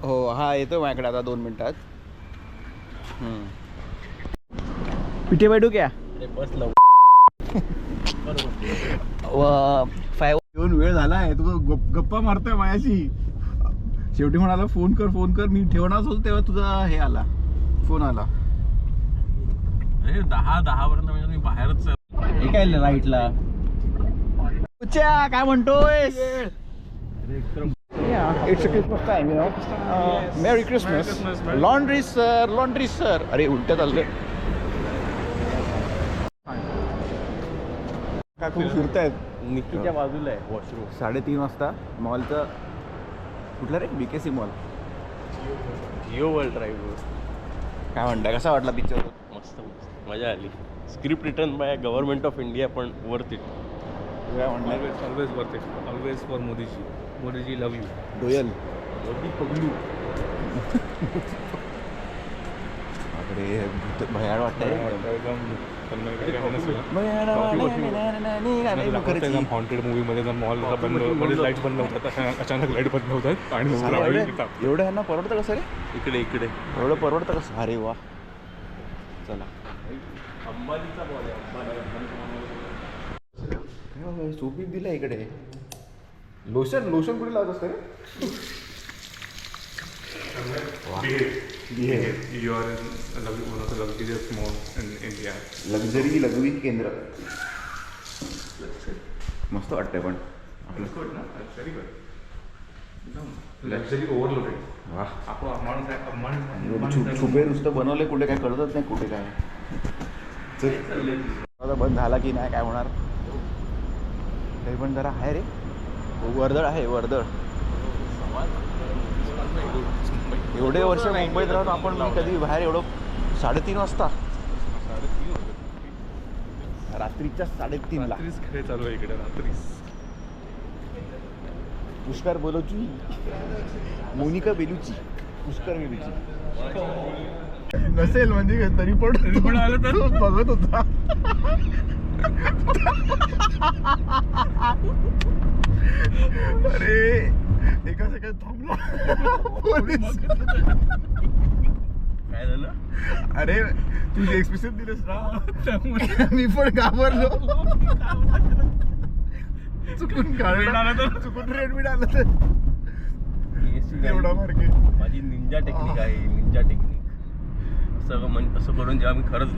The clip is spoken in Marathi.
हो हा येतो माझ्याकडे आता 2 मिनिटात. पिठे बैठू क्या बस लव 5 येऊन वेळ झाला आहे. तू गप्पा मारतोय माझ्याशी. शेवटी म्हणाला फोन कर मी ठेवणारच होतो तेव्हा तुझा हे आला, फोन आला. अरे 10 पर्यंत म्हणजे मी बाहेरच. हे काय राईटला काय म्हणतोय? It's a Christmas time, you know. Merry Christmas. Laundry sir. अरे उलट्या चाललंय. काय खूप फिरतायत. निकीच्या बाजूला आहे वॉशरूम. 3:30 वाजता मॉलचं कुठलं रे? BKC मॉल. Jio world drive. काय म्हणताय, कसा वाटला पिक्चर? मस्त मजा आली. Script written by government of India, पण वर्थ इट. काय म्हणताय? Always worth it. Always for Modiji. Modiji love you. डोयल मोदी पगलू. अरे भयाड वाटतंय. हॉन्टेड मूवीमध्ये मॉल लाईट बंद होतात, अचानक लाईट बंद होतात आणि एवढं ह्यांना परवडतं कसं रे? इकडे एवढं परवडतं कसं? अरे वा, चला. अंबानीचा बॉल आहे. सोपी दिला इकडे. लोशन कुठे लावत असतं रे? You are in one of the luxurious malls in India. Luxury केंद्र. मस्त वाटतंय पण Good ना? Very good. Luxury overloaded. वाह. आपण अम्मानी छुपे नुसतं बनवले, कुठे काय कळतच नाही कुठे काय. आता बंद झाला की नाही काय होणार. तरी पण जरा आहे रे, वर्दळ आहे वर्दळ. एवढे वर्ष मुंबईत राहून आपण कधी बाहेर एवढं 3:30 वाजता रात्रीच्या 3:30 ला खेळ चालू आहे इकडे रात्रीच. पुष्कर बोलूची, मोनिका बेलूची, पुष्कर बेलूची नसेल म्हणजे तरी पण आलं तर बघत होता. अरे एका सेकंद थांबला. काय झालं? अरे तुझे एक्सप्रेशन दिलेस ना, मी पण घाबरलो. चुकून रेड मीट आलं तर एवढा मार्के. माझी निंजा टेक्निक आहे. असं करून जेव्हा मी खरंच